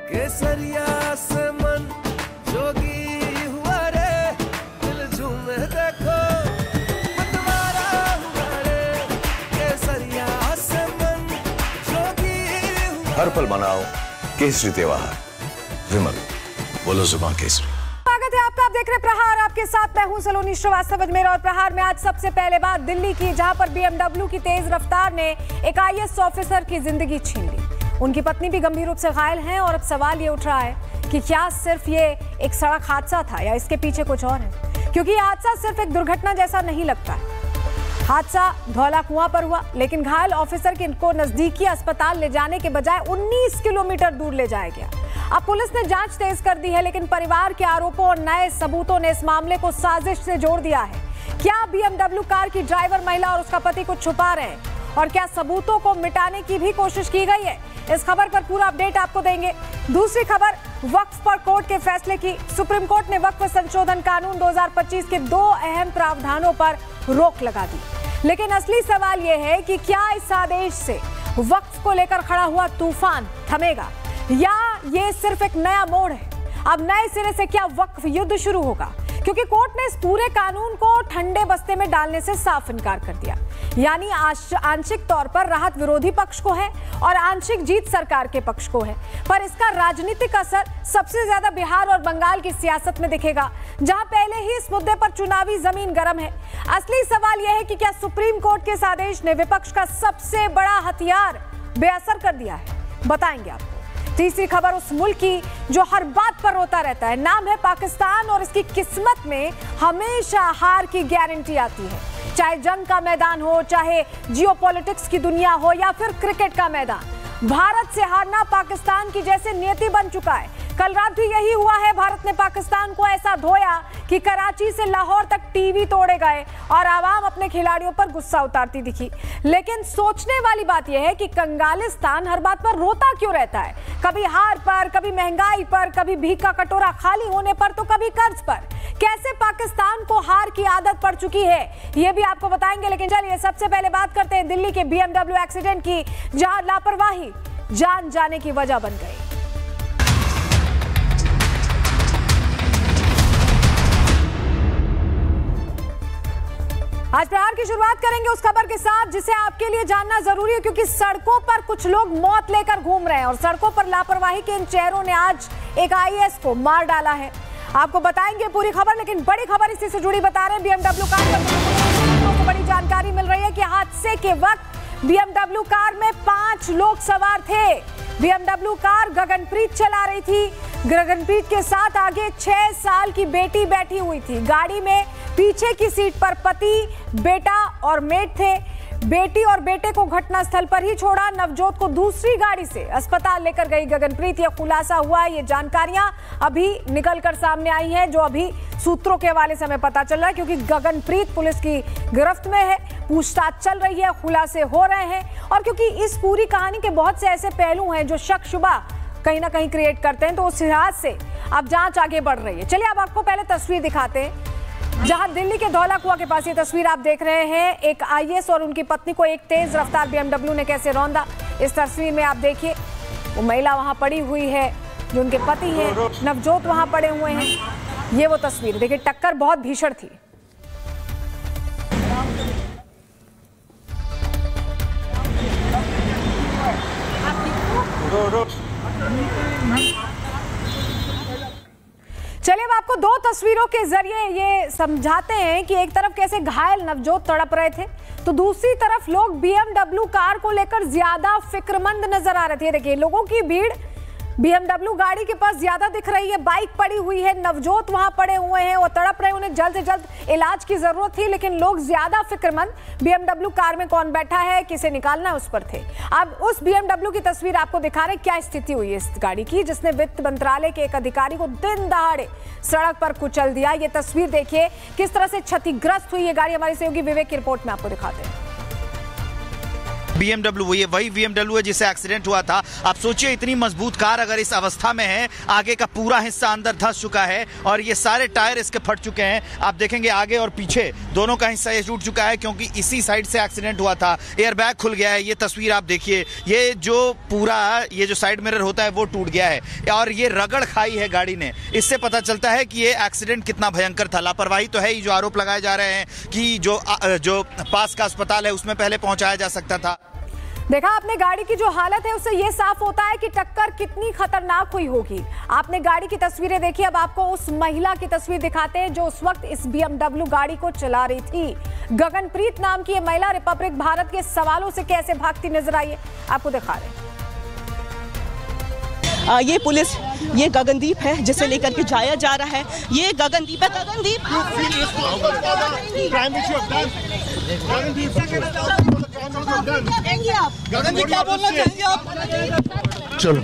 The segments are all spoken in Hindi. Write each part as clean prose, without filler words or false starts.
केसरिया से मन जोगी हुआ रे, दिल झूमे देखो मतवारा हुआ रे, केसरिया से मन जोगी हुआ। हर पल मनाओ केसरी त्योहार। विमल, बोलो जुबान केसरी। स्वागत है आपका, आप देख रहे प्रहार, आपके साथ मैं हूं सलोनी श्रीवास्तव अजमेर। और प्रहार में आज सबसे पहले बात दिल्ली की, जहां पर BMW की तेज रफ्तार ने एक IAS ऑफिसर की जिंदगी छीन ली। उनकी पत्नी भी गंभीर रूप से घायल हैं और अब सवाल ये उठ रहा है कि क्या सिर्फ ये एक सड़क हादसा था या इसके पीछे कुछ और है, क्योंकि ये हादसा सिर्फ एक दुर्घटना जैसा नहीं लगता है। हादसा धौला कुआं पर हुआ, लेकिन घायल ऑफिसर को नजदीकी अस्पताल ले जाने के बजाय 19 किलोमीटर दूर ले जाया गया। अब पुलिस ने जांच तेज कर दी है, लेकिन परिवार के आरोपों और नए सबूतों ने इस मामले को साजिश से जोड़ दिया है। क्या BMW कार की ड्राइवर महिला और उसका पति कुछ छुपा रहे हैं, और क्या सबूतों को मिटाने की भी कोशिश की गई है? इस खबर पर पूरा अपडेट आपको देंगे। दूसरी खबर वक्फ पर कोर्ट के फैसले की। सुप्रीम कोर्ट ने वक्फ संशोधन कानून 2025 के 2 अहम प्रावधानों पर रोक लगा दी, लेकिन असली सवाल यह है कि क्या इस आदेश से वक्फ को लेकर खड़ा हुआ तूफान थमेगा, या ये सिर्फ एक नया मोड़ है? अब नए सिरे से क्या वक्फ युद्ध शुरू होगा? क्योंकि कोर्ट ने इस पूरे कानून को ठंडे बस्ते में डालने से साफ इनकार कर दिया। यानी आंशिक तौर पर राहत विरोधी पक्ष को है और आंशिक जीत सरकार के पक्ष को है, पर इसका राजनीतिक असर सबसे ज्यादा बिहार और बंगाल की सियासत में दिखेगा, जहां पहले ही इस मुद्दे पर चुनावी जमीन गर्म है। असली सवाल यह है कि क्या सुप्रीम कोर्ट के इस आदेश ने विपक्ष का सबसे बड़ा हथियार बेअसर कर दिया है? बताएंगे आपको। तीसरी खबर उस मुल्क की जो हर बात पर रोता रहता है, नाम है पाकिस्तान, और इसकी किस्मत में हमेशा हार की गारंटी आती है। चाहे जंग का मैदान हो, चाहे जियोपॉलिटिक्स की दुनिया हो, या फिर क्रिकेट का मैदान, भारत से हारना पाकिस्तान की जैसे नियति बन चुका है। कल रात भी यही हुआ है। भारत ने पाकिस्तान को ऐसा धोया कि कराची से लाहौर तक टीवी तोड़े गए और आवाम अपने खिलाड़ियों पर गुस्सा उतारती दिखी। लेकिन सोचने वाली बात यह है कि कंगालिस्तान हर बात पर रोता क्यों रहता है? कभी हार पर, कभी महंगाई पर, कभी भीख का कटोरा खाली होने पर, तो कभी कर्ज पर। कैसे पाकिस्तान को हार की आदत पड़ चुकी है, ये भी आपको बताएंगे। लेकिन चलिए सबसे पहले बात करते हैं दिल्ली के BMW एक्सीडेंट की, जहां लापरवाही जान जाने की वजह बन गई। आज प्रहार की शुरुआत करेंगे उस खबर के साथ जिसे आपके लिए जानना जरूरी है, क्योंकि सड़कों पर कुछ लोग मौत लेकर घूम रहे हैं और सड़कों पर लापरवाही के इन चेहरों ने आज एक IAS को मार डाला है। आपको बताएंगे पूरी खबर, लेकिन बड़ी खबर इसी से जुड़ी बता रहे हैं। BMW कार पर बड़ी जानकारी मिल रही है कि हादसे के वक्त BMW कार में 5 लोग सवार थे। BMW कार गगनप्रीत चला रही थी। गगनप्रीत के साथ आगे 6 साल की बेटी बैठी हुई थी। गाड़ी में पीछे की सीट पर पति, बेटा और मेट थे। बेटी और बेटे को घटनास्थल पर ही छोड़ा, नवजोत को दूसरी गाड़ी से अस्पताल लेकर गई गगनप्रीत। यह खुलासा हुआ, ये जानकारियां अभी निकलकर सामने आई हैं, जो अभी सूत्रों के हवाले से हमें पता चल रहा है, क्योंकि गगनप्रीत पुलिस की गिरफ्त में है, पूछताछ चल रही है, खुलासे हो रहे हैं। और क्योंकि इस पूरी कहानी के बहुत से ऐसे पहलू हैं जो शक शुबा कहीं ना कहीं क्रिएट करते हैं, तो उस लिहाज से अब जांच आगे बढ़ रही है। चलिए अब आपको पहले तस्वीर दिखाते हैं, जहां दिल्ली के धौला कुआं के पास ये तस्वीर आप देख रहे हैं। एक IAS और उनकी पत्नी को एक तेज रफ्तार BMW ने कैसे रौंदा, इस तस्वीर में आप देखिए। वो महिला वहां पड़ी हुई है, जो उनके पति हैं, नवजोत वहां पड़े हुए हैं। ये वो तस्वीर देखिए, टक्कर बहुत भीषण थी। चलिए अब आपको 2 तस्वीरों के जरिए ये समझाते हैं कि एक तरफ कैसे घायल नवजोत तड़प रहे थे, तो दूसरी तरफ लोग BMW कार को लेकर ज्यादा फिक्रमंद नजर आ रहे थे। देखिए लोगों की भीड़ BMW गाड़ी के पास ज्यादा दिख रही है, बाइक पड़ी हुई है, नवजोत वहां पड़े हुए हैं, वो तड़प रहे हैं, उन्हें जल्द से जल्द इलाज की जरूरत थी, लेकिन लोग ज्यादा फिक्रमंद BMW कार में कौन बैठा है, किसे निकालना है, उस पर थे। अब उस BMW की तस्वीर आपको दिखा रहे क्या स्थिति हुई है इस गाड़ी की, जिसने वित्त मंत्रालय के एक अधिकारी को दिन दहाड़े सड़क पर कुचल दिया। ये तस्वीर देखिए किस तरह से क्षतिग्रस्त हुई ये गाड़ी। हमारे सहयोगी विवेक की रिपोर्ट में आपको दिखाते हैं। BMW, ये वही BMW है जिससे एक्सीडेंट हुआ था। आप सोचिए इतनी मजबूत कार अगर इस अवस्था में है, आगे का पूरा हिस्सा अंदर धंस चुका है और ये सारे टायर इसके फट चुके हैं। आप देखेंगे आगे और पीछे दोनों का हिस्सा ये टूट चुका है क्योंकि इसी साइड से एक्सीडेंट हुआ था। एयर बैग खुल गया है, ये तस्वीर आप देखिए, ये जो पूरा ये जो साइड मिरर होता है वो टूट गया है और ये रगड़ खाई है गाड़ी ने। इससे पता चलता है कि ये एक्सीडेंट कितना भयंकर था। लापरवाही तो है ही, जो आरोप लगाए जा रहे हैं कि जो पास का अस्पताल है उसमें पहले पहुंचाया जा सकता था। देखा आपने गाड़ी की जो हालत है उससे ये साफ होता है कि टक्कर कितनी खतरनाक हुई होगी। आपने गाड़ी की तस्वीरें देखी, अब आपको उस महिला की तस्वीर दिखाते हैं जो उस वक्त इस BMW गाड़ी को चला रही थी। गगनप्रीत नाम की ये महिला रिपब्लिक भारत के सवालों से कैसे भागती नजर आई है, आपको दिखा रहे हैं। ये पुलिस, ये गगनदीप है जिसे लेकर के जाया जा रहा है। ये गगनदीप है। गगनदीप क्या बोलना चाहेंगे आप? चलो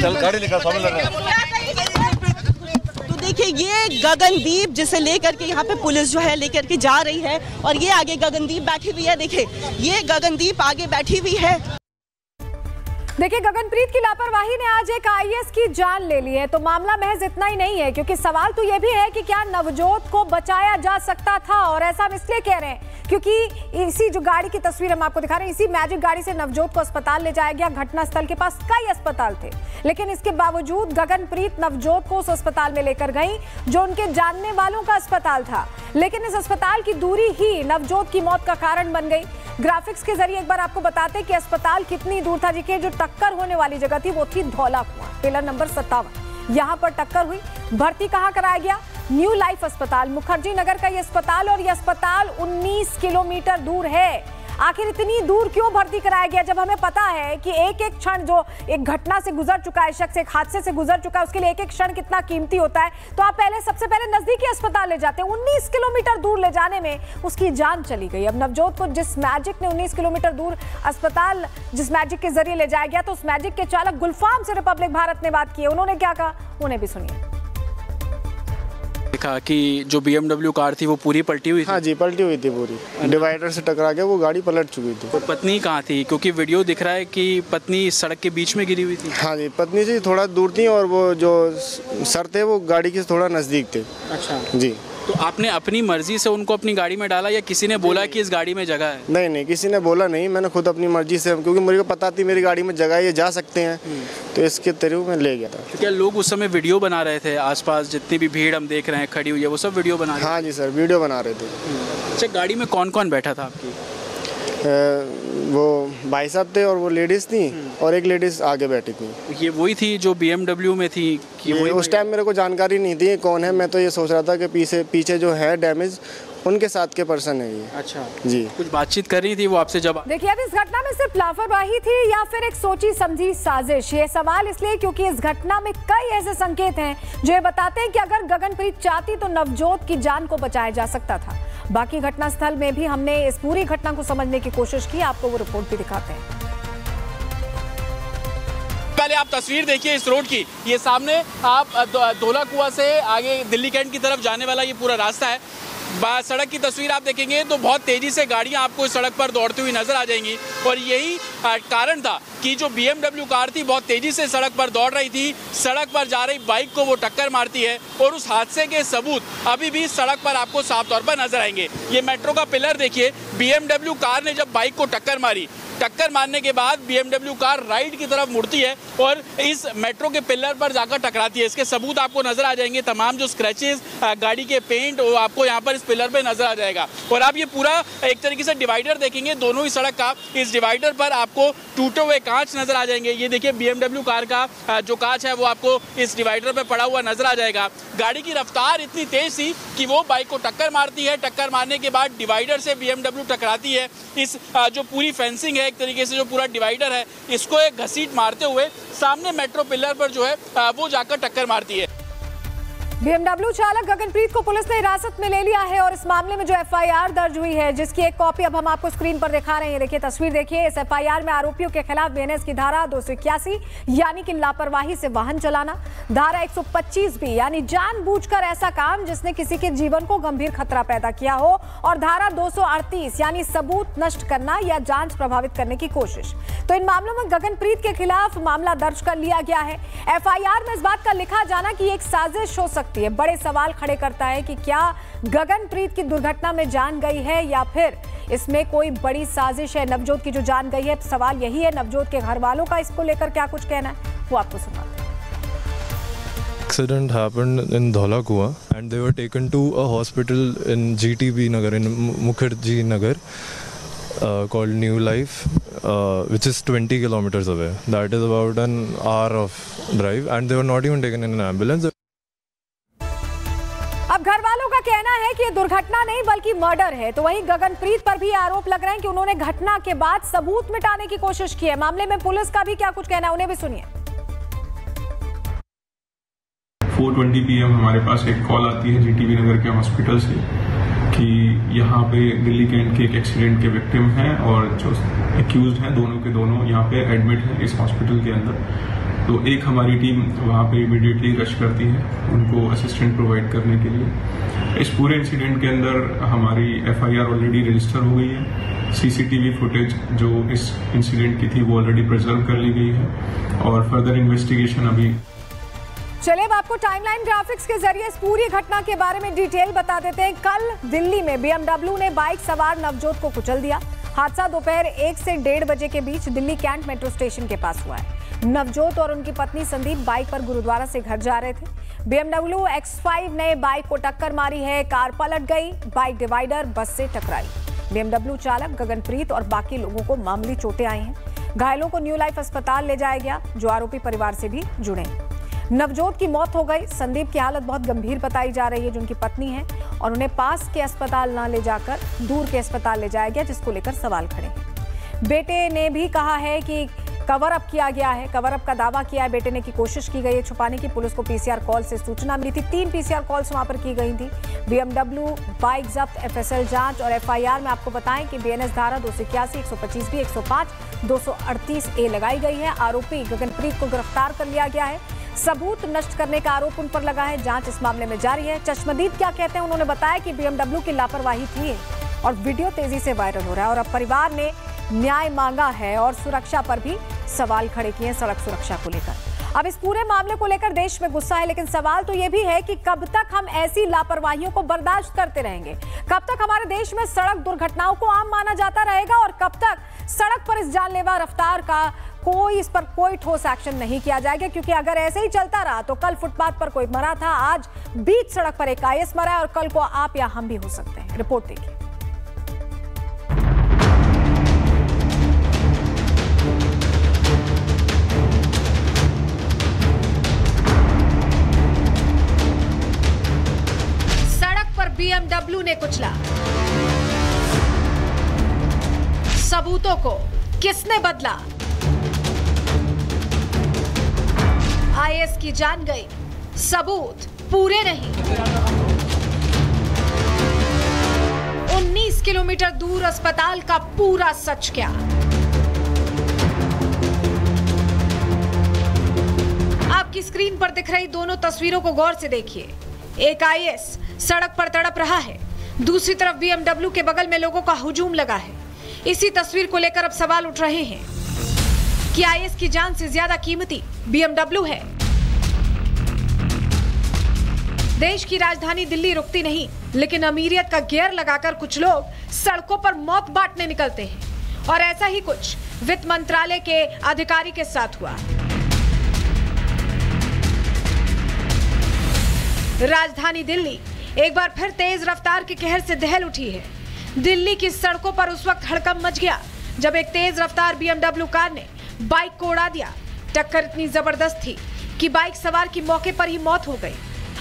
चल गाड़ी निकाल, सामने लग रहा है। तो देखिए ये गगनदीप जिसे लेकर के यहाँ पे पुलिस जो है लेकर के जा रही है और ये आगे गगनदीप बैठी हुई है। देखिए ये गगनदीप आगे बैठी हुई है। देखिए गगनप्रीत की लापरवाही ने आज एक IAS की जान ले ली है। तो मामला महज इतना ही नहीं है, क्योंकि सवाल तो ये भी है कि क्या नवजोत को बचाया जा सकता था। और ऐसा हम इसलिए कह रहे हैं क्योंकि इसी जो गाड़ी की तस्वीर हम आपको दिखा रहे हैं, इसी मैजिक गाड़ी से नवजोत को अस्पताल ले जाया गया। घटनास्थल के पास कई अस्पताल थे, लेकिन इसके बावजूद गगनप्रीत नवजोत को उस अस्पताल में लेकर गई जो उनके जानने वालों का अस्पताल था। लेकिन इस अस्पताल की दूरी ही नवजोत की मौत का कारण बन गई। ग्राफिक्स के जरिए एक बार आपको बताते कि अस्पताल कितनी दूर था। देखिए जो टक्कर होने वाली जगह थी वो थी धौला कुआं, पिलर नंबर 57। यहाँ पर टक्कर हुई। भर्ती कहाँ कराया गया? न्यू लाइफ अस्पताल, मुखर्जी नगर का ये अस्पताल, और ये अस्पताल 19 किलोमीटर दूर है। आखिर इतनी दूर क्यों भर्ती कराया गया, जब हमें पता है कि एक एक क्षण जो एक घटना से गुजर चुका है, शख्स एक हादसे से गुजर चुका है, उसके लिए एक एक क्षण कितना कीमती होता है। तो आप सबसे पहले नजदीकी अस्पताल ले जाते हैं। 19 किलोमीटर दूर ले जाने में उसकी जान चली गई। अब नवजोत को जिस मैजिक ने 19 किलोमीटर दूर अस्पताल जिस मैजिक के जरिए ले जाया गया, तो उस मैजिक के चालक गुलफाम से रिपब्लिक भारत ने बात की है। उन्होंने क्या कहा, उन्हें भी सुनिए। देखा कि जो BMW कार थी वो पूरी पलटी हुई थी। हाँ जी, पलटी हुई थी पूरी, डिवाइडर से टकरा के वो गाड़ी पलट चुकी थी। तो पत्नी कहाँ थी, क्योंकि वीडियो दिख रहा है कि पत्नी सड़क के बीच में गिरी हुई थी। हाँ जी, पत्नी जी थोड़ा दूर थी और वो जो सर थे वो गाड़ी के थोड़ा नज़दीक थे। अच्छा जी। तो आपने अपनी मर्जी से उनको अपनी गाड़ी में डाला या किसी ने बोला कि इस गाड़ी में जगह है? नहीं नहीं, किसी ने बोला नहीं, मैंने खुद अपनी मर्जी से, क्योंकि मुझे को पता थी मेरी गाड़ी में जगह है, ये जा सकते हैं, तो इसके थ्रू मैं ले गया था। क्या लोग उस समय वीडियो बना रहे थे? आसपास जितनी भी भीड़ हम देख रहे हैं खड़ी हुई है, वो सब वीडियो बना रहे थे? हाँ जी सर, वीडियो बना रहे थे। अच्छा, गाड़ी में कौन कौन बैठा था आपकी? वो भाई साहब थे और वो लेडीज़ थी और एक लेडीज़ आगे बैठी थी। ये वही थी जो BMW में थी कि वही? उस टाइम मेरे को जानकारी नहीं थी कौन है, मैं तो ये सोच रहा था कि पीछे जो है डैमेज उनके साथ के पर्सन है ये। अच्छा जी। कुछ बातचीत कर रही थी वो आपसे जब? देखिए अब इस घटना में सिर्फ लापरवाही थी या फिर एक सोची समझी साजिश, ये सवाल इसलिए क्योंकि इस घटना में कई ऐसे संकेत हैं जो ये बताते हैं कि अगर गगनप्रीत चाहती तो नवजोत की जान को बचाया जा सकता था। बाकी घटनास्थल में भी हमने इस पूरी घटना को समझने की कोशिश की, आपको वो रिपोर्ट भी दिखाते हैं। पहले आप तस्वीर देखिए इस रोड की, ये सामने आप धौला कुआं से आगे दिल्ली कैंट की तरफ जाने वाला ये पूरा रास्ता है। सड़क की तस्वीर आप देखेंगे तो बहुत तेजी से गाड़ियां आपको इस सड़क पर दौड़ती हुई नजर आ जाएंगी और यही कारण था कि जो BMW कार थी बहुत तेजी से सड़क पर दौड़ रही थी। सड़क पर जा रही बाइक को वो टक्कर मारती है और उस हादसे के सबूत अभी भी सड़क पर आपको साफ तौर पर नजर आएंगे। ये मेट्रो का पिलर देखिए, BMW कार ने जब बाइक को टक्कर मारी, टक्कर मारने के बाद BMW कार राइट की तरफ मुड़ती है और इस मेट्रो के पिलर पर जाकर टकराती है। इसके सबूत आपको नजर आ जाएंगे, तमाम जो स्क्रैचेस, गाड़ी के पेंट, वो आपको यहाँ पर इस पिलर पे नजर आ जाएगा। और आप ये पूरा एक तरीके से डिवाइडर देखेंगे दोनों ही सड़क का, इस डिवाइडर पर आपको टूटे हुए कांच नजर आ जाएंगे। ये देखिए BMW कार का जो कांच है वो आपको इस डिवाइडर पे पड़ा हुआ नजर आ जाएगा। गाड़ी की रफ्तार इतनी तेज थी कि वो बाइक को टक्कर मारती है, टक्कर मारने के बाद डिवाइडर से BMW टकराती है। इस जो पूरी फेंसिंग है, एक तरीके से जो पूरा डिवाइडर है, इसको एक घसीट मारते हुए सामने मेट्रो पिलर पर जो है वो जाकर टक्कर मारती है। BMW चालक गगनप्रीत को पुलिस ने हिरासत में ले लिया है और इस मामले में जो FIR दर्ज हुई है, जिसकी एक कॉपी अब हम आपको स्क्रीन पर दिखा रहे हैं। देखिए तस्वीर देखिए। इस FIR में आरोपियों के खिलाफ BNS की धारा 281 यानी कि लापरवाही से वाहन चलाना, धारा 125 भी यानी जानबूझकर ऐसा काम जिसने किसी के जीवन को गंभीर खतरा पैदा किया हो, और धारा 238 यानी सबूत नष्ट करना या जांच प्रभावित करने की कोशिश। तो इन मामलों में गगनप्रीत के खिलाफ मामला दर्ज कर लिया गया है। FIR में इस बात का लिखा जाना कि एक साजिश हो सकती है बड़े सवाल खड़े करता है कि क्या गगनप्रीत की दुर्घटना में जान गई है या फिर इसमें कोई बड़ी साजिश है। नवजोत की जो जान गई है, सवाल यही है। नवजोत के घर वालों का इसको लेकर क्या कुछ कहना है वो आपको सुनाते हैं। Accident happened in Dholakua and they were taken to a hospital in GTB Nagar, in Mukherjee Nagar, called New Life, which is 20 kilometers away. That is about an hour of drive, and they were not even taken in an ambulance. अब घर वालों का कहना है कि ये दुर्घटना नहीं बल्कि मर्डर है। तो वहीं गगनप्रीत पर भी आरोप लग रहे हैं कि उन्होंने घटना के बाद सबूत मिटाने की कोशिश की है। मामले में पुलिस का भी क्या कुछ कहना है, उन्हें भी सुनिए। 4:20 PM हमारे पास एक कॉल आती है GTB नगर के हॉस्पिटल से कि यहाँ पे दिल्ली कैंट के एक एक्सीडेंट के विक्टिम हैं और जो एक्यूज्ड हैं दोनों के दोनों यहाँ पे एडमिट हैं इस हॉस्पिटल के अंदर। तो एक हमारी टीम वहाँ पे इमीडिएटली रश करती है उनको असिस्टेंट प्रोवाइड करने के लिए। इस पूरे इंसिडेंट के अंदर हमारी FIR ऑलरेडी रजिस्टर हो गई है। CCTV फुटेज जो इस इंसिडेंट की थी वो ऑलरेडी प्रिजर्व कर ली गई है और फर्दर इन्वेस्टिगेशन अभी। चलिए अब आपको टाइमलाइन ग्राफिक्स के जरिए इस पूरी घटना के बारे में डिटेल बता देते हैं। कल दिल्ली में BMW ने बाइक सवार नवजोत को कुचल दिया। हादसा दोपहर 1 से 1:30 बजे के बीच दिल्ली कैंट मेट्रो स्टेशन के पास हुआ है। नवजोत और उनकी पत्नी संदीप बाइक पर गुरुद्वारा से घर जा रहे थे। BMW X5 ने बाइक को टक्कर मारी है। कार पलट गई, बाइक डिवाइडर बस से टकराई। BMW चालक गगनप्रीत और बाकी लोगों को मामूली चोटें आई हैं। घायलों को न्यू लाइफ अस्पताल ले जाया गया, जो आरोपी परिवार से भी जुड़े। नवजोत की मौत हो गई। संदीप की हालत बहुत गंभीर बताई जा रही है, जो उनकी पत्नी है, और उन्हें पास के अस्पताल न ले जाकर दूर के अस्पताल ले जाया गया, जिसको लेकर सवाल खड़े हैं। बेटे ने भी कहा है कि कवर अप किया गया है, कवर अप का दावा किया है बेटे ने, की कोशिश की गई है छुपाने की। पुलिस को PCR कॉल से सूचना मिली थी। 3 PCR कॉल्स वहां पर की गई थी। BMW बाइक जब्त, FSL जांच और FIR में आपको बताएं कि BNS धारा 281, 125 भी, 105, 238A लगाई गई है। आरोपी गगनप्रीत को गिरफ्तार कर लिया गया है। सबूत नष्ट करने का आरोप उन पर लगा है। जांच इस मामले में जारी है। चश्मदीद क्या कहते हैं, उन्होंने बताया कि BMW की लापरवाही थी और वीडियो तेजी से वायरल हो रहा है और अब परिवार ने न्याय मांगा है और सुरक्षा पर भी सवाल खड़े किए हैं, सड़क सुरक्षा को लेकर। अब इस पूरे मामले को लेकर देश में गुस्सा है, लेकिन सवाल तो ये भी है कि कब तक हम ऐसी लापरवाहियों को बर्दाश्त करते रहेंगे? कब तक हमारे देश में सड़क दुर्घटनाओं को आम माना जाता रहेगा और कब तक सड़क पर इस जानलेवा रफ्तार का इस पर कोई ठोस एक्शन नहीं किया जाएगा? क्योंकि अगर ऐसे ही चलता रहा तो कल फुटपाथ पर कोई मरा था, आज बीच सड़क पर एक IAS मरा है और कल को आप या हम भी हो सकते हैं। रिपोर्ट देखिए। सड़क पर BMW ने कुचला। सबूतों को किसने बदला? IAS की जान गई, सबूत पूरे नहीं। 19 किलोमीटर दूर अस्पताल का पूरा सच क्या? आपकी स्क्रीन पर दिख रही दोनों तस्वीरों को गौर से देखिए। एक IAS सड़क पर तड़प रहा है, दूसरी तरफ BMW के बगल में लोगों का हुजूम लगा है। इसी तस्वीर को लेकर अब सवाल उठ रहे हैं कि IAS की जान से ज्यादा कीमती BMW है। देश की राजधानी दिल्ली रुकती नहीं, लेकिन अमीरियत का गियर लगाकर कुछ लोग सड़कों पर मौत बांटने निकलते हैं और ऐसा ही कुछ वित्त मंत्रालय के अधिकारी के साथ हुआ। राजधानी दिल्ली एक बार फिर तेज रफ्तार के कहर से दहल उठी है। दिल्ली की सड़कों पर उस वक्त हड़कंप मच गया जब एक तेज रफ्तार BMW कार ने बाइक को उड़ा दिया। टक्कर इतनी जबरदस्त थी कि बाइक सवार की मौके पर ही मौत हो गई।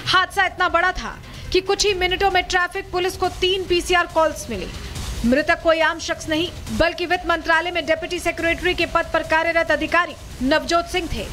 हादसा इतना बड़ा था कि कुछ ही मिनटों में ट्रैफिक पुलिस को 3 PCR कॉल्स मिली। मृतक कोई आम शख्स नहीं, बल्कि वित्त मंत्रालय में डिप्टी सेक्रेटरी के पद पर कार्यरत अधिकारी नवजोत सिंह थे।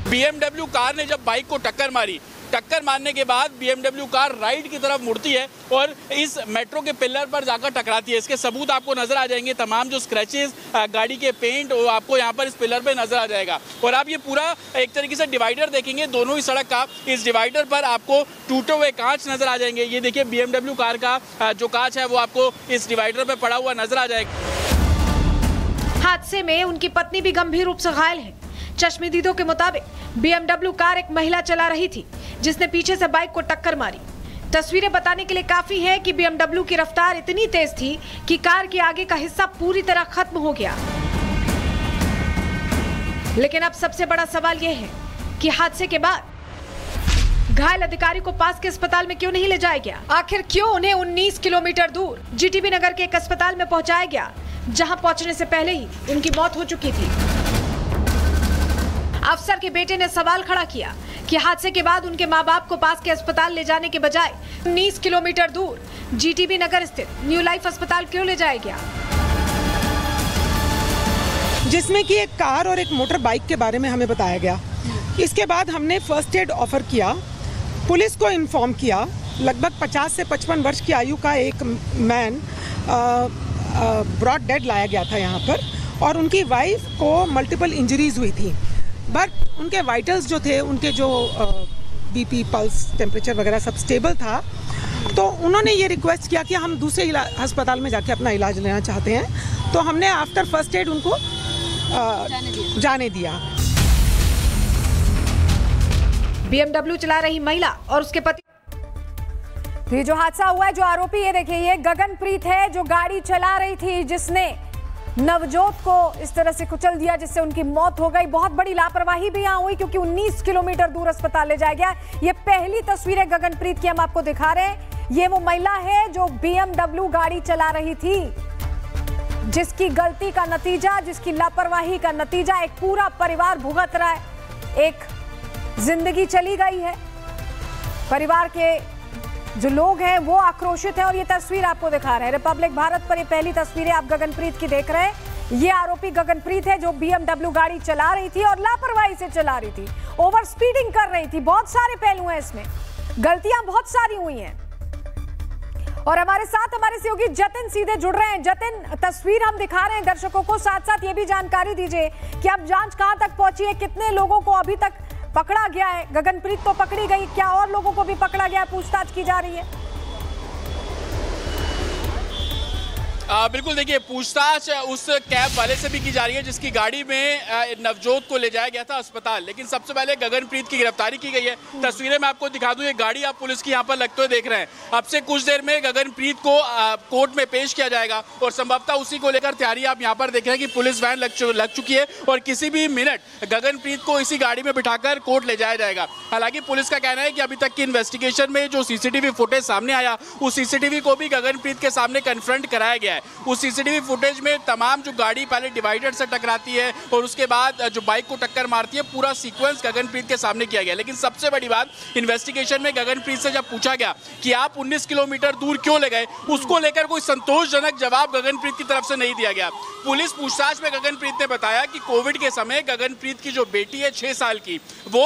BMW कार ने जब बाइक को टक्कर मारी टक्कर मारने के बाद BMW कार राइट की तरफ मुड़ती है और इस मेट्रो के पिलर पर जाकर टकराती है। इसके सबूत आपको नजर आ जाएंगे, तमाम जो स्क्रैचेस, गाड़ी के पेंट, वो आपको यहाँ पर इस पिलर पे नजर आ जाएगा। और आप ये पूरा एक तरीके से डिवाइडर देखेंगे दोनों ही सड़क का, इस डिवाइडर पर आपको टूटे हुए कांच नजर आ जाएंगे। ये देखिए BMW कार का जो कांच है वो आपको इस डिवाइडर पे पड़ा हुआ नजर आ जाएगा। हादसे में उनकी पत्नी भी गंभीर रूप से घायल है। चश्मदीदों के मुताबिक BMW कार एक महिला चला रही थी जिसने पीछे से बाइक को टक्कर मारी। तस्वीरें बताने के लिए काफी है कि BMW की रफ्तार इतनी तेज थी कि कार के आगे का हिस्सा पूरी तरह खत्म हो गया। लेकिन अब सबसे बड़ा सवाल यह है कि हादसे के बाद घायल अधिकारी को पास के अस्पताल में क्यों नहीं ले जाया गया? आखिर क्यों उन्हें 19 किलोमीटर दूर GTB नगर के एक अस्पताल में पहुंचाया गया, जहां पहुंचने से पहले ही उनकी मौत हो चुकी थी? अफसर के बेटे ने सवाल खड़ा किया कि हादसे के बाद उनके मां बाप को पास के अस्पताल ले जाने के बजाय 19 किलोमीटर दूर GTB नगर स्थित न्यू लाइफ अस्पताल क्यों ले जाया गया, जिसमें कि एक कार और एक मोटर बाइक के बारे में हमें बताया गया। इसके बाद हमने फर्स्ट एड ऑफर किया, पुलिस को इन्फॉर्म किया। लगभग 50 से 55 वर्ष की आयु का एक मैन ब्रॉड डेड लाया गया था यहाँ पर, और उनकी वाइफ को मल्टीपल इंजरीज हुई थी। बट उनके वाइटल्स जो थे, उनके जो BP, पल्स, टेम्परेचर वगैरह सब स्टेबल था। तो उन्होंने ये रिक्वेस्ट किया कि हम दूसरे अस्पताल में जाके अपना इलाज लेना चाहते हैं। तो हमने आफ्टर फर्स्ट एड उनको जाने दिया। BMW चला रही महिला और उसके पति। ये जो हादसा हुआ है, जो आरोपी, ये देखिए, ये गगनप्रीत है जो गाड़ी चला रही थी, जिसने नवजोत को इस तरह से कुचल दिया जिससे उनकी मौत हो गई। बहुत बड़ी लापरवाही भी यहाँ हुई क्योंकि 19 किलोमीटर दूर अस्पताल ले जाया गया। ये पहली तस्वीरें गगनप्रीत की हम आपको दिखा रहे हैं। ये वो महिला है जो BMW गाड़ी चला रही थी, जिसकी गलती का नतीजा, जिसकी लापरवाही का नतीजा एक पूरा परिवार भुगत रहा है। एक जिंदगी चली गई है। परिवार के जो लोग हैं वो आक्रोशित हैं और ये तस्वीर आपको दिखा रहे हैं रिपब्लिक भारत पर। ये पहली तस्वीरें आप गगनप्रीत की देख रहे हैं। ये आरोपी गगनप्रीत है जो BMW गाड़ी चला रही थी और लापरवाही से चला रही थी, ओवर स्पीडिंग कर रही थी। बहुत सारे पहलू हैं इसमें, गलतियां बहुत सारी हुई हैं। और हमारे साथ हमारे सहयोगी जतिन सीधे जुड़ रहे हैं। जतिन, तस्वीर हम दिखा रहे हैं दर्शकों को, साथ साथ ये भी जानकारी दीजिए कि अब जांच कहां तक पहुंची है, कितने लोगों को अभी तक पकड़ा गया है? गगनप्रीत तो पकड़ी गई, क्या और लोगों को भी पकड़ा गया, पूछताछ की जा रही है? बिल्कुल, देखिए, पूछताछ उस कैब वाले से भी की जा रही है जिसकी गाड़ी में नवजोत को ले जाया गया था अस्पताल। लेकिन सबसे पहले गगनप्रीत की गिरफ्तारी की गई है। तस्वीरें मैं आपको दिखा दूं, ये गाड़ी आप पुलिस की यहाँ पर लगते हुए देख रहे हैं। अब से कुछ देर में गगनप्रीत को कोर्ट में पेश किया जाएगा और संभवतः उसी को लेकर तैयारी आप यहाँ पर देख रहे हैं कि पुलिस वैन लग चुकी है और किसी भी मिनट गगनप्रीत को इसी गाड़ी में बिठाकर कोर्ट ले जाया जाएगा। हालांकि पुलिस का कहना है कि अभी तक की इन्वेस्टिगेशन में जो CCTV फुटेज सामने आया, उस CCTV को भी गगनप्रीत के सामने कन्फ्रंट कराया गया है। उस CCTV फुटेज में तमाम जो गाड़ी पहले डिवाइडर से टकराती है और उसके बाद जो बाइक को टक्कर मारती है, पूरा सीक्वेंस गगनप्रीत के सामने किया गया। लेकिन सबसे बड़ी बात, इन्वेस्टिगेशन में गगनप्रीत से जब पूछा गया कि आप 19 किलोमीटर दूर क्यों ले गए, उसको लेकर कोई संतोषजनक जवाब गगनप्रीत की तरफ से नहीं दिया गया। पुलिस पूछताछ में गगनप्रीत ने बताया कि कोविड के समय गगनप्रीत की जो बेटी है 6 साल की, वो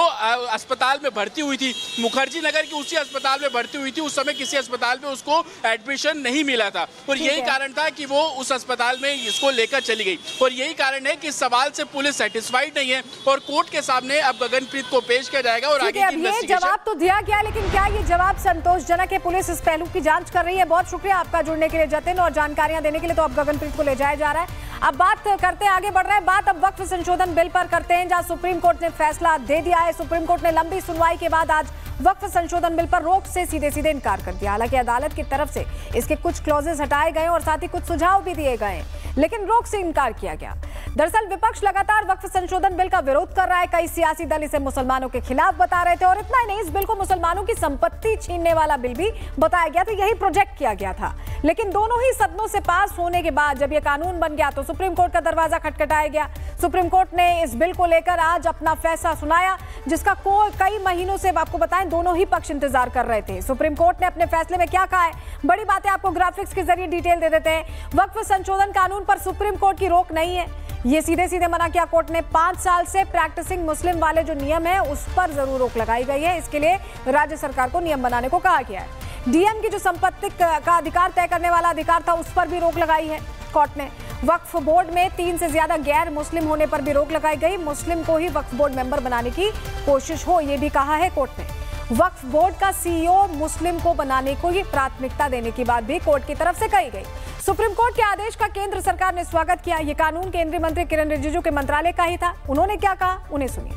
अस्पताल में भर्ती हुई थी, मुखर्जी नगर की उसी अस्पताल में भर्ती हुई थी। उस समय किसी अस्पताल में उसको एडमिशन नहीं मिला था और यही कारण था कि वो उस अस्पताल में इसको लेकर चली गई। और यही कारण है कि इस सवाल से पुलिस सेटिस्फाइड नहीं है और कोर्ट के सामने अब गगनप्रीत को पेश किया जाएगा और आगे की इन्वेस्टिगेशन। जवाब तो दिया गया, लेकिन क्या ये जवाब संतोषजनक है? पुलिस इस पहलू की जांच कर रही है। बहुत शुक्रिया आपका जुड़ने के लिए जतिन, और जानकारियां देने के लिए। तो अब गगनप्रीत को ले जाया जा रहा है। अब बात करते हैं, आगे बढ़ रहे हैं, बात अब वक्फ संशोधन बिल पर करते हैं, जहां सुप्रीम कोर्ट ने फैसला दे दिया है। सुप्रीम कोर्ट ने लंबी सुनवाई के बाद आज वक्फ संशोधन बिल पर रोक से सीधे इनकार कर दिया। हालांकि अदालत की तरफ से इसके कुछ क्लॉजेस हटाए गए और साथ ही कुछ सुझाव भी दिए गए, लेकिन रोक से इनकार किया गया। दरअसल विपक्ष लगातार वक्फ संशोधन बिल का विरोध कर रहा है। कई सियासी दल इसे मुसलमानों के खिलाफ बता रहे थे और इतना ही नहीं, इस बिल को मुसलमानों की संपत्ति छीनने वाला बिल भी बताया गया था। यही प्रोजेक्ट किया गया था। लेकिन दोनों ही सदनों से पास होने के बाद जब यह कानून बन गया तो सुप्रीम कोर्ट का दरवाजा खटखटाया गया। सुप्रीम कोर्ट ने इस बिल को लेकर आज अपना फैसला सुनाया, जिसका कई महीनों से आपको बताएं दोनों ही पक्ष इंतजार कर रहे थे। सुप्रीम कोर्ट ने अपने फैसले में क्या कहा है, बड़ी बातें आपको ग्राफिक्स के जरिए डिटेल दे देते हैं। वक्फ संशोधन कानून पर सुप्रीम कोर्ट की रोक नहीं है। ये सीधे सीधे मना किया कोर्ट ने। 5 साल से प्रैक्टिसिंग मुस्लिम वाले जो नियम है उस पर जरूर रोक लगाई गई है। इसके लिए राज्य सरकार को नियम बनाने को कहा गया है। डीएम की जो संपत्ति का अधिकार तय करने वाला अधिकार था उस पर भी रोक लगाई है कोर्ट ने। वक्फ बोर्ड में 3 से ज्यादा गैर मुस्लिम होने पर भी रोक लगाई गई। मुस्लिम को ही वक्फ बोर्ड मेंबर बनाने की कोशिश हो, ये भी कहा है कोर्ट ने। वक्फ बोर्ड का सीईओ मुस्लिम को बनाने को ही प्राथमिकता देने की बात भी कोर्ट की तरफ से कही गई। सुप्रीम कोर्ट के आदेश का केंद्र सरकार ने स्वागत किया। ये कानून केंद्रीय मंत्री किरण रिजिजू के मंत्रालय का ही था। उन्होंने क्या कहा, उन्हें सुनिए।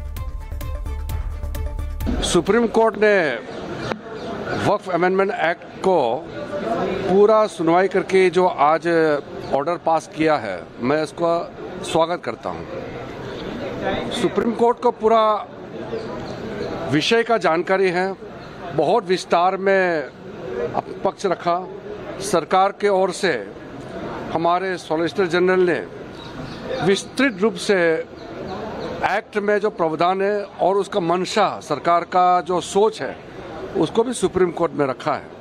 सुप्रीम कोर्ट ने वक्फ अमेंडमेंट एक्ट को पूरा सुनवाई करके जो आज ऑर्डर पास किया है, मैं इसका स्वागत करता हूं। सुप्रीम कोर्ट को पूरा विषय का जानकारी है, बहुत विस्तार में पक्ष रखा। सरकार के ओर से हमारे सॉलिसिटर जनरल ने विस्तृत रूप से एक्ट में जो प्रावधान है और उसका मंशा, सरकार का जो सोच है, उसको भी सुप्रीम कोर्ट में रखा है।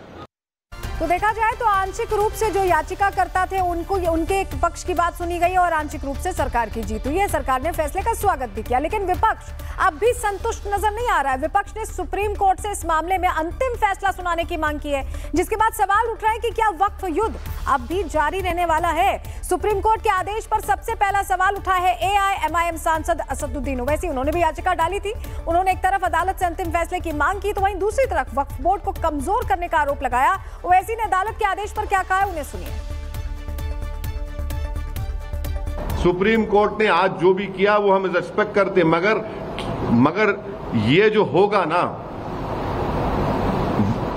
तो देखा जाए तो आंशिक रूप से जो याचिकाकर्ता थे उनको उनके पक्ष की बात सुनी गई और आंशिक रूप से सरकार की जीत हुई है। सरकार ने फैसले का स्वागत भी किया, लेकिन विपक्ष अब भी संतुष्ट नजर नहीं आ रहा है। विपक्ष ने सुप्रीम कोर्ट से इस मामले में अंतिम फैसला सुनाने की मांग की है, जिसके बाद सवाल उठ रहा है कि क्या वक्फ युद्ध अब भी जारी रहने वाला है। सुप्रीम कोर्ट के आदेश पर सबसे पहला सवाल उठा है AIMIM सांसद असदुद्दीन ओवैसी। उन्होंने भी याचिका डाली थी। उन्होंने एक तरफ अदालत से अंतिम फैसले की मांग की, तो वहीं दूसरी तरफ वक्फ बोर्ड को कमजोर करने का आरोप लगाया। ओवैसी ने अदालत के आदेश पर क्या कहा है, उन्हें सुनिए। सुप्रीम कोर्ट ने आज जो भी किया वो हम रिस्पेक्ट करते, मगर ये जो होगा ना,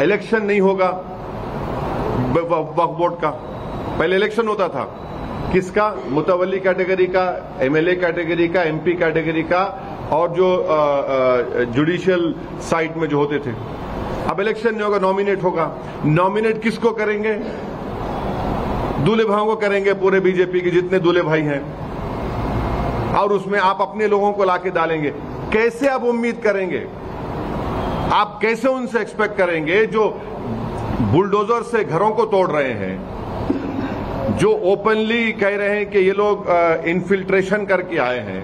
इलेक्शन नहीं होगा वक्फ बोर्ड का। पहले इलेक्शन होता था किसका, मुतवल्ली कैटेगरी का, MLA कैटेगरी का, MP कैटेगरी का, और जो जुडिशियल साइड में जो होते थे। अब इलेक्शन नहीं होगा, नॉमिनेट होगा। नॉमिनेट किसको करेंगे? दूल्हे भाइयों को करेंगे, पूरे बीजेपी के जितने दूल्हे भाई हैं, और उसमें आप अपने लोगों को लाके डालेंगे। कैसे आप उम्मीद करेंगे, आप कैसे उनसे एक्सपेक्ट करेंगे जो बुलडोजर से घरों को तोड़ रहे हैं, जो ओपनली कह रहे हैं कि ये लोग इन्फिल्ट्रेशन करके आए हैं,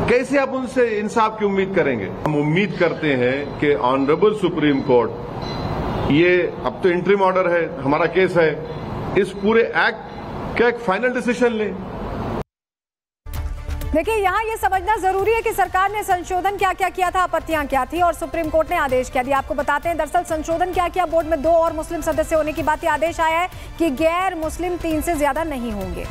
कैसे आप उनसे इंसाफ की उम्मीद करेंगे? हम उम्मीद करते हैं कि ऑनरेबल सुप्रीम कोर्ट, ये अब तो इंटरिम ऑर्डर है, हमारा केस है, इस पूरे एक्ट का एक फाइनल डिसीजन ले। देखिए, यहाँ ये समझना जरूरी है कि सरकार ने संशोधन क्या क्या किया था, आपत्तियां क्या थी और सुप्रीम कोर्ट ने आदेश क्या दिया। आपको बताते हैं दरअसल संशोधन क्या किया। बोर्ड में 2 और मुस्लिम सदस्य होने की बात, आदेश आया है कि गैर मुस्लिम 3 से ज्यादा नहीं होंगे।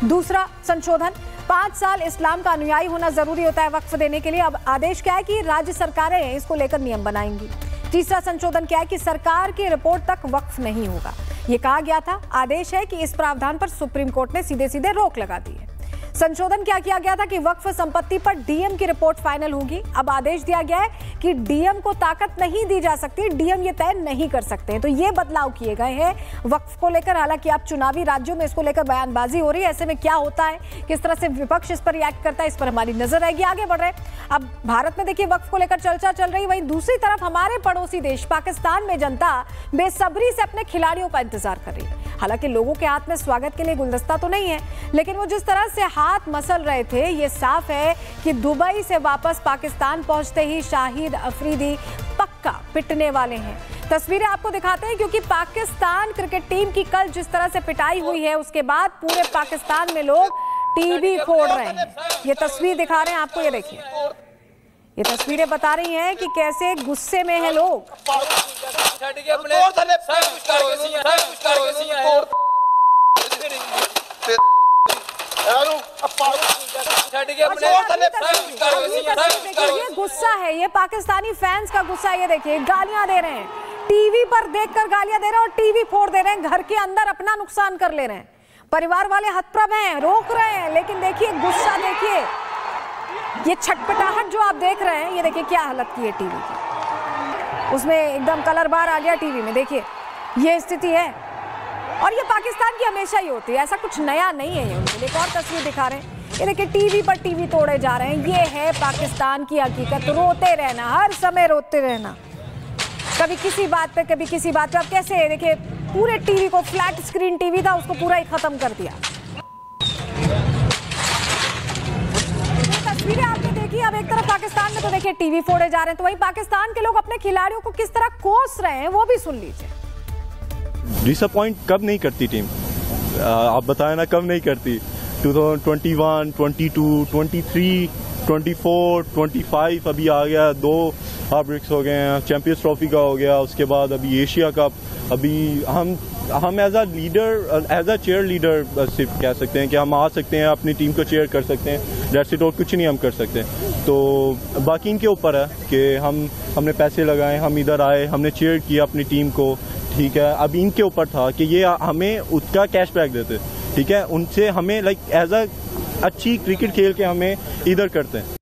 दूसरा संशोधन, 5 साल इस्लाम का अनुयायी होना जरूरी होता है वक्फ देने के लिए। अब आदेश क्या है कि राज्य सरकारें इसको लेकर नियम बनाएंगी। तीसरा संशोधन क्या है कि सरकार की रिपोर्ट तक वक्फ नहीं होगा, ये कहा गया था। आदेश है कि इस प्रावधान पर सुप्रीम कोर्ट ने सीधे सीधे रोक लगा दी है। संशोधन क्या किया गया था कि वक्फ संपत्ति पर डीएम की रिपोर्ट फाइनल होगी। अब आदेश दिया गया है कि डीएम को ताकत नहीं दी जा सकती, डीएम ये तय नहीं कर सकते हैं। तो ये बदलाव किए गए हैं वक्फ को लेकर। हालांकि अब चुनावी राज्यों में इसको लेकर बयानबाजी हो रही है, ऐसे में क्या होता है, किस तरह से विपक्ष इस पर रिएक्ट करता है, इस पर हमारी नजर रहेगी। आगे बढ़ रहे अब भारत में देखिए वक्फ को लेकर चर्चा चल रही, वहीं दूसरी तरफ हमारे पड़ोसी देश पाकिस्तान में जनता बेसब्री से अपने खिलाड़ियों का इंतजार कर रही है। हालांकि लोगों के हाथ में स्वागत के लिए गुलदस्ता तो नहीं है, लेकिन वो जिस तरह से हाथ मसल रहे थे, ये साफ है कि दुबई से वापस पाकिस्तान पहुंचते ही शाहिद अफरीदी पक्का पिटने वाले हैं। तस्वीरें आपको दिखाते हैं, क्योंकि पाकिस्तान क्रिकेट टीम की कल जिस तरह से पिटाई हुई है, उसके बाद पूरे पाकिस्तान में लोग टीवी फोड़ रहे हैं। ये तस्वीर दिखा रहे हैं आपको, ये देखिए, ये तस्वीरें बता रही हैं कि कैसे गुस्से में हैं लोग। ये गुस्सा है, ये पाकिस्तानी फैंस का गुस्सा है। ये देखिए गालियां दे रहे हैं, टीवी पर देखकर गालियां दे रहे हैं और टीवी फोड़ दे रहे हैं, घर के अंदर अपना नुकसान कर ले रहे हैं। परिवार वाले हतप्रभ हैं, रोक रहे हैं, लेकिन देखिए गुस्सा, देखिए ये छटपटाहट जो आप देख रहे हैं, ये देखिए क्या हालत की है टीवी की, उसमें एकदम कलर बार आ गया टीवी में। देखिए ये स्थिति है, और ये पाकिस्तान की हमेशा ही होती है, ऐसा कुछ नया नहीं है। ये उनके लिए एक और तस्वीर दिखा रहे हैं, ये देखिए टीवी पर टीवी तोड़े जा रहे हैं। ये है पाकिस्तान की हकीकत, रोते रहना, हर समय रोते रहना, कभी किसी बात पे कभी किसी बात पे। अब कैसे देखिए पूरे टीवी को, फ्लैट स्क्रीन टीवी था, उसको पूरा ही खत्म कर दिया। एक तरफ पाकिस्तान में तो देखिए टीवी फोड़े जा रहे हैं, तो वहीं पाकिस्तान के लोग अपने खिलाड़ियों को किस तरह कोस रहे हैं वो भी सुन लीजिए। डिसअपॉइंट कब नहीं करती टीम, आप बताएं ना, कब नहीं करती। 2021, 22, 23, 24, 25 अभी आ गया, 2 हार्ट हो गए हैं, चैंपियंस ट्रॉफी का हो गया, उसके बाद अभी एशिया कप। अभी हम as a leader, as a cheerleader सिर्फ कह सकते हैं कि हम आ सकते हैं, अपनी टीम को चेयर कर सकते हैं, दैट्स इट, और कुछ नहीं हम कर सकते। तो बाकी इनके ऊपर है कि हमने पैसे लगाए, हम इधर आए, हमने चेयर किया अपनी टीम को, ठीक है। अब इनके ऊपर था कि ये हमें उसका कैशबैक देते, ठीक है, उनसे हमें लाइक एज अ अच्छी क्रिकेट खेल के हमें इधर करते हैं।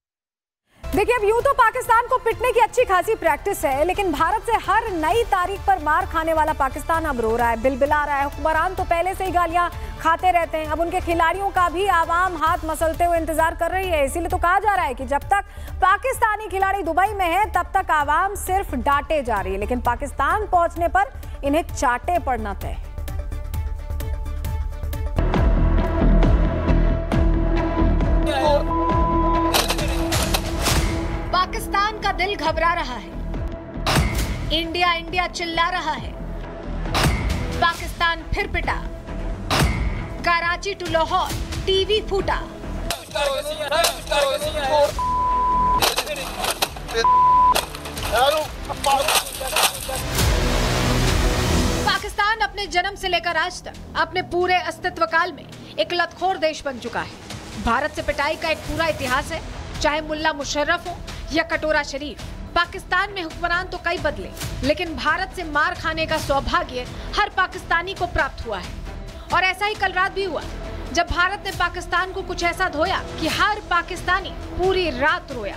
देखिए अब यूं तो पाकिस्तान को पिटने की अच्छी खासी प्रैक्टिस है, लेकिन भारत से हर नई तारीख पर मार खाने वाला पाकिस्तान अब रो रहा है, बिलबिला रहा है। हुक्मरान तो पहले से ही गालियां खाते रहते हैं, अब उनके खिलाड़ियों का भी आवाम हाथ मसलते हुए इंतजार कर रही है। इसीलिए तो कहा जा रहा है कि जब तक पाकिस्तानी खिलाड़ी दुबई में है तब तक आवाम सिर्फ डांटे जा रही है, लेकिन पाकिस्तान पहुंचने पर इन्हें चाटे पड़ना तय। पाकिस्तान का दिल घबरा रहा है, इंडिया इंडिया चिल्ला रहा है। पाकिस्तान फिर पिटा, कराची टू लाहौर टीवी फूटा। पाकिस्तान अपने जन्म से लेकर आज तक अपने पूरे अस्तित्व काल में एक लतखोर देश बन चुका है। भारत से पिटाई का एक पूरा इतिहास है, चाहे मुल्ला मुशर्रफ हो या कटोरा शरीफ। पाकिस्तान में हुक्मरान तो कई बदले, लेकिन भारत से मार खाने का सौभाग्य हर पाकिस्तानी को प्राप्त हुआ है। और ऐसा ही कल रात भी हुआ, जब भारत ने पाकिस्तान को कुछ ऐसा धोया कि हर पाकिस्तानी पूरी रात रोया।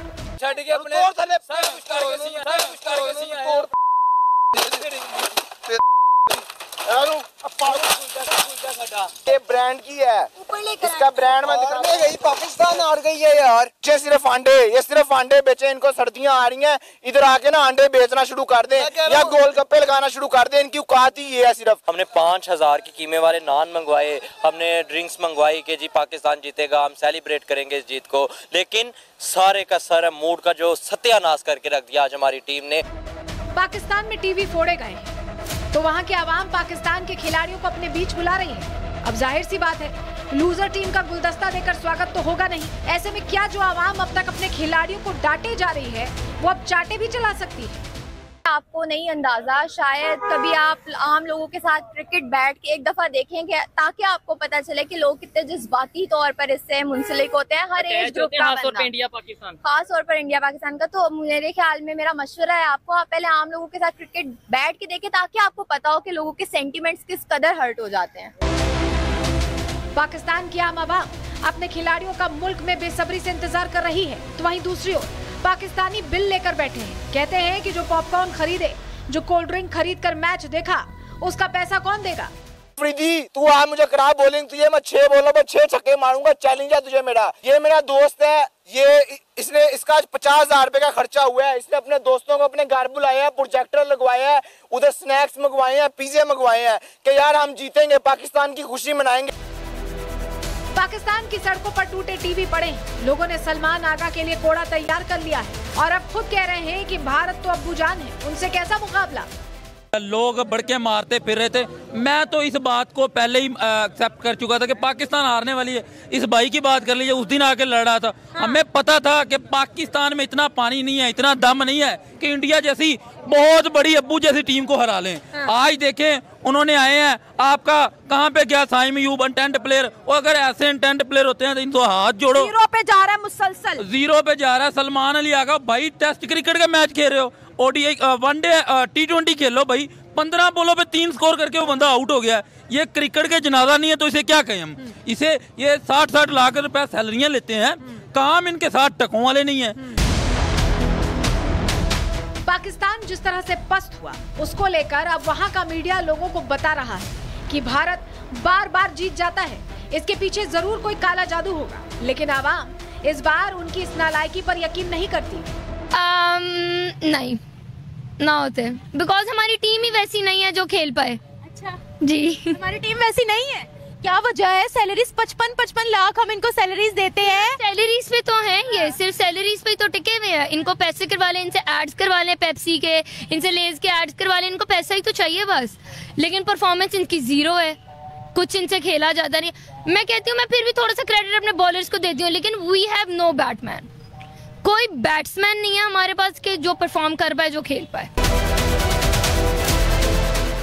ये ब्रांड की है, इसका ब्रांड मैं दिखाने गई, पाकिस्तान हार गई है यार। ये सिर्फ अंडे बेचे, इनको सर्दियां आ रही हैं, इधर आके ना अंडे बेचना शुरू कर दें या गोलगप्पे लगाना शुरू कर दें, इनकी औकात ही ये है सिर्फ। हमने 5000 की कीमत वाले नान मंगवाए, हमने ड्रिंक्स मंगवाई कि जी पाकिस्तान जीतेगा, हम सेलिब्रेट करेंगे इस जीत को, लेकिन सारे का सारा मूड का जो सत्यानाश करके रख दिया आज हमारी टीम ने। पाकिस्तान में टीवी फोड़े गए तो वहाँ के आवाम पाकिस्तान के खिलाड़ियों को अपने बीच बुला रही है। अब जाहिर सी बात है, लूजर टीम का गुलदस्ता देकर स्वागत तो होगा नहीं। ऐसे में क्या जो आवाम अब तक अपने खिलाड़ियों को डांटे जा रही है, वो अब चाटे भी चला सकती है। आपको नहीं अंदाजा, शायद कभी आप आम लोगों के साथ क्रिकेट बैठ के एक दफा देखेंगे, ताकि आपको पता चले कि लोग कितने जज्बाती तौर पर इससे मुंसलिक होते हैं। हर एज ग्रुप का खास तौर पर इंडिया पाकिस्तान का। तो मेरे ख्याल में मेरा मशवरा है आपको, आप पहले आम लोगों के साथ क्रिकेट बैठ के देखें, ताकि आपको पता हो कि लोगों के सेंटिमेंट्स किस कदर हर्ट हो जाते हैं। पाकिस्तान की आम आवाम अपने खिलाड़ियों का मुल्क में बेसब्री से इंतजार कर रही है, तो वहीं दूसरी ओर पाकिस्तानी बिल लेकर बैठे हैं। कहते हैं कि जो पॉपकॉर्न खरीदे, जो कोल्ड ड्रिंक खरीद कर मैच देखा, उसका पैसा कौन देगा। फ्रीदी तू आज मुझे खराब बोलेंगे, तुझे मैं 6 बोलो, मैं 6 छक्के मारूंगा, चैलेंज है तुझे मेरा। ये मेरा दोस्त है, इसका 50,000 रुपए का खर्चा हुआ है। इसने अपने दोस्तों को अपने घर बुलाया है, प्रोजेक्टर लगवाया है, उधर स्नैक्स मंगवाए हैं, पिज्जे मंगवाए हैं कि यार हम जीतेंगे, पाकिस्तान की खुशी मनाएंगे। पाकिस्तान की सड़कों पर टूटे टीवी पड़े, लोगों ने सलमान आगा के लिए कोड़ा तैयार कर लिया है और अब खुद कह रहे हैं कि भारत तो अब्बूजान है, उनसे कैसा मुकाबला। लोग बड़के मारते फिर रहे थे, मैं तो इस बात को पहले ही एक्सेप्ट कर चुका था कि पाकिस्तान हारने वाली है। इस भाई की बात कर लीजिए, उस दिन आके लड़ रहा था। हमें पता था कि पाकिस्तान में इतना पानी नहीं है, इतना दम नहीं है कि इंडिया जैसी बहुत बड़ी अब्बू जैसी टीम को हरा लें। आज देखें उन्होंने आए हैं, आपका कहाँ पे गया साइम यूब इंटेंट प्लेयर, और अगर ऐसे इंटेंट प्लेयर होते हैं तो इनको हाथ जोड़ो। 0 पे जा रहा है, मुसलसल 0 पे जा रहा है। सलमान अली आगा भाई टेस्ट क्रिकेट का मैच खेल रहे हो, ओडीआई वनडे T20 खेलो भाई, 15 बॉलों पे 3 स्कोर करके वो बंदा आउट हो गया। ये क्रिकेट के जनाजा नहीं है तो इसे क्या कहें हम। इसे ये 60-60 लाख रुपए सैलरियां लेते हैं, काम इनके साथ टकों वाले नहीं है। पाकिस्तान जिस तरह से पस्त हुआ, उसको लेकर अब वहां का मीडिया लोगों को बता रहा है कि भारत बार बार जीत जाता है, इसके पीछे जरूर कोई काला जादू होगा, लेकिन आवाम इस बार उनकी इस नालायकी पर यकीन नहीं करती। नहीं ना होते, बिकॉज हमारी टीम ही वैसी नहीं है जो खेल पाए। अच्छा जी, हमारी टीम वैसी नहीं है। क्या वजह है? सैलरीज 55 लाख हम इनको सैलरीज देते हैं। सैलरीज पे तो हैं ये, सिर्फ सैलरीज पे तो टिके हुए हैं। इनको पैसे करवा लें, इनसे एड्स करवा लें, पेप्सी के, इनसे लेज के एड्स करवा लें, इनको पैसा ही तो चाहिए बस। लेकिन परफॉर्मेंस इनकी जीरो है, कुछ इनसे खेला जाता नहीं। मैं कहती हूँ मैं फिर भी थोड़ा सा क्रेडिट अपने बॉलर्स को देती हूँ, लेकिन वी हैव नो बैट्समैन। कोई बैट्समैन नहीं है हमारे पास के जो परफॉर्म कर पाए, जो खेल पाए।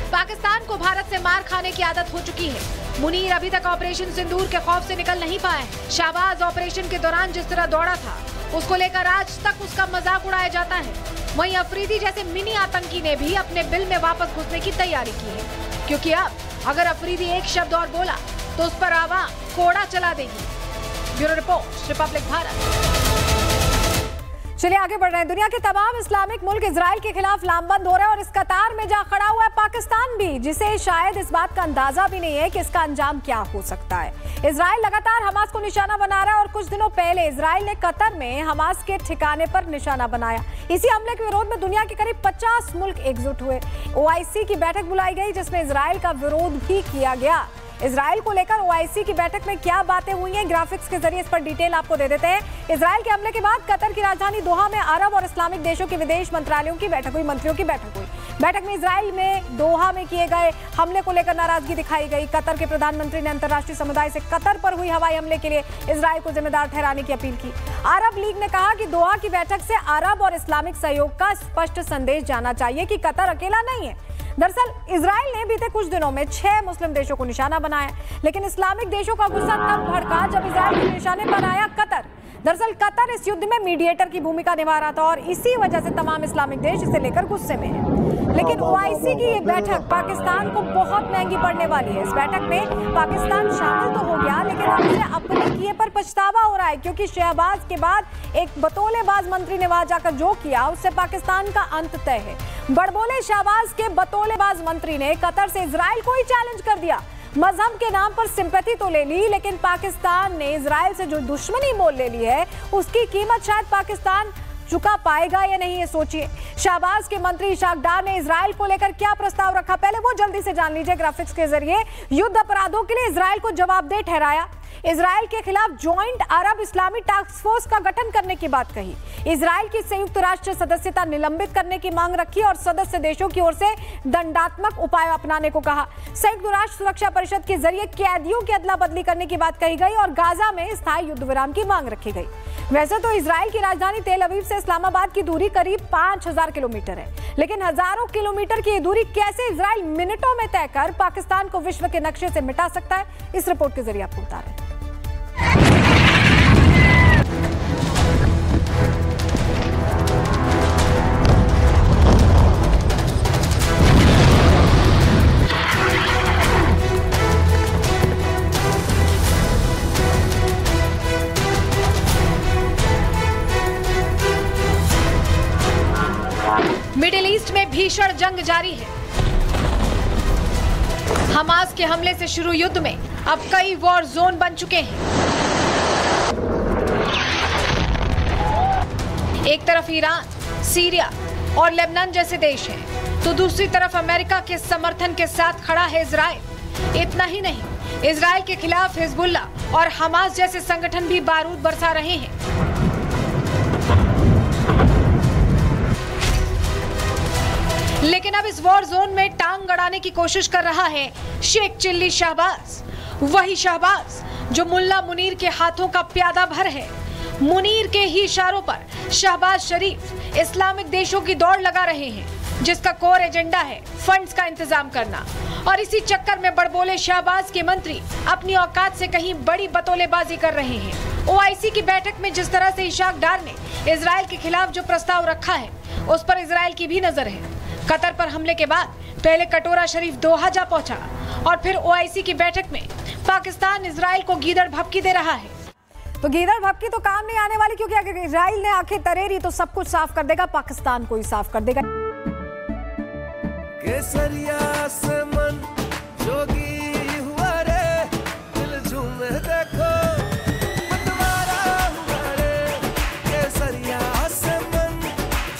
पाकिस्तान को भारत से मार खाने की आदत हो चुकी है। मुनीर अभी तक ऑपरेशन सिंदूर के खौफ से निकल नहीं पाए। शाहबाज ऑपरेशन के दौरान जिस तरह दौड़ा था, उसको लेकर आज तक उसका मजाक उड़ाया जाता है। वहीं अफरीदी जैसे मिनी आतंकी ने भी अपने बिल में वापस घुसने की तैयारी की है, क्योंकि अब अगर अफरीदी एक शब्द और बोला तो उस पर आवाम कोड़ा चला देगी। Bureau report, Republic Bharat. चलिए आगे बढ़ रहे हैं। दुनिया के तमाम इस्लामिक मुल्क इजराइल के खिलाफ लामबंद हो रहे हैं और इस कतार में जा खड़ा हुआ है पाकिस्तान भी, जिसे शायद इस बात का अंदाजा भी नहीं है कि इसका अंजाम क्या हो सकता है। इजराइल लगातार हमास को निशाना बना रहा है और कुछ दिनों पहले इजराइल ने कतर में हमास के ठिकाने पर निशाना बनाया। इसी हमले के विरोध में दुनिया के करीब 50 मुल्क एकजुट हुए। OIC की बैठक बुलाई गई, जिसमें इजराइल का विरोध भी किया गया। इजराइल को लेकर OIC की बैठक में क्या बातें हुई हैं, ग्राफिक्स के जरिए इस पर डिटेल आपको दे देते हैं। इजराइल के हमले के बाद कतर की राजधानी दोहा में अरब और इस्लामिक देशों के विदेश मंत्रालयों की बैठक हुई, मंत्रियों की बैठक हुई। बैठक में इजराइल में दोहा में किए गए हमले को लेकर नाराजगी दिखाई गई। कतर के प्रधानमंत्री ने अंतर्राष्ट्रीय समुदाय से कतर पर हुई हवाई हमले के लिए इजराइल को जिम्मेदार ठहराने की अपील की। अरब लीग ने कहा कि दोहा की बैठक से अरब और इस्लामिक सहयोग का स्पष्ट संदेश जाना चाहिए कि कतर अकेला नहीं है। दरअसल इजराइल ने बीते कुछ दिनों में 6 मुस्लिम देशों को निशाना बनाया, लेकिन इस्लामिक देशों का गुस्सा तब भड़का जब इजराइल के निशाने पर आया कतर। दरअसल कतर इस युद्ध में मीडिएटर की भूमिका निभा रहा था और इसी वजह से तमाम इस्लामिक देश इसे लेकर गुस्से में हैं। लेकिन OIC की ये बैठक पाकिस्तान को बहुत महंगी पड़ने वाली है। इस बैठक में पाकिस्तान शामिल तो हो गया, लेकिन अब इसे अपने किए पर पछतावा हो रहा है, क्योंकि शहबाज के बाद एक बतौलेबाज मंत्री ने वहां जाकर जो किया उससे पाकिस्तान का अंत तय है। बड़बोले शहबाज के बतौलेबाज मंत्री ने कतर से इजराइल को ही चैलेंज कर दिया। मजहब के नाम पर सिंपैथी तो ले ली, लेकिन पाकिस्तान ने इजराइल से जो दुश्मनी मोल ले ली है उसकी कीमत शायद पाकिस्तान चुका पाएगा या नहीं, ये सोचिए। शहबाज के मंत्री इशाक डार ने इजराइल को लेकर क्या प्रस्ताव रखा, पहले वो जल्दी से जान लीजिए ग्राफिक्स के जरिए। युद्ध अपराधों के लिए इजराइल को जवाबदेह ठहराया। इजराइल के खिलाफ ज्वाइंट अरब इस्लामी टास्क फोर्स का गठन करने की बात कही। इजराइल की संयुक्त राष्ट्र सदस्यता निलंबित करने की मांग रखी और सदस्य देशों की ओर से दंडात्मक उपाय अपनाने को कहा। संयुक्त राष्ट्र सुरक्षा परिषद के जरिए कैदियों की अदला बदली करने की बात कही गई और गाजा में स्थायी युद्ध विराम की मांग रखी गई। वैसे तो इजराइल की राजधानी तेल अवीव से इस्लामाबाद की दूरी करीब 5000 किलोमीटर है, लेकिन हजारों किलोमीटर की ये दूरी कैसे इजराइल मिनटों में तय कर पाकिस्तान को विश्व के नक्शे से मिटा सकता है, इस रिपोर्ट के जरिए आपको बता रहे हैं। मिडिल ईस्ट में भीषण जंग जारी है। हमास के हमले से शुरू युद्ध में अब कई वॉर जोन बन चुके हैं। एक तरफ ईरान, सीरिया और लेबनान जैसे देश हैं, तो दूसरी तरफ अमेरिका के समर्थन के साथ खड़ा है इजराइल। इतना ही नहीं, इजराइल के खिलाफ हिजबुल्ला और हमास जैसे संगठन भी बारूद बरसा रहे हैं। लेकिन अब इस वॉर जोन में टांग गड़ाने की कोशिश कर रहा है शेख चिल्ली शहबाज, वही शहबाज जो मुल्ला मुनीर के हाथों का प्यादा भर है। मुनीर के ही इशारों पर शहबाज शरीफ इस्लामिक देशों की दौड़ लगा रहे हैं, जिसका कोर एजेंडा है फंड्स का इंतजाम करना। और इसी चक्कर में बड़बोले शहबाज के मंत्री अपनी औकात से कहीं बड़ी बतौलेबाजी कर रहे हैं। OIC की बैठक में जिस तरह से इशाक डार ने इजराइल के खिलाफ जो प्रस्ताव रखा है, उस पर इजराइल की भी नजर है। कतर पर हमले के बाद पहले कटोरा शरीफ दोहा जा पहुंचा और फिर OIC की बैठक में पाकिस्तान इजराइल को गीदड़ भभकी दे रहा है। तो गीदड़ भभकी तो काम नहीं आने वाली, क्योंकि अगर इजराइल ने आंखें तरेरी तो सब कुछ साफ कर देगा, पाकिस्तान को ही साफ कर देगा। केसरिया से मन जोगी हुआ रे, दिल झूमे देखो मतवारा हुआ रे। केसरिया से मन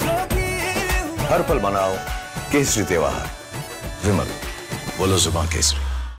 जोगी हुआ। हर पल मनाओ केसरी त्योहार। विमल, बोलो जुबान केसरी।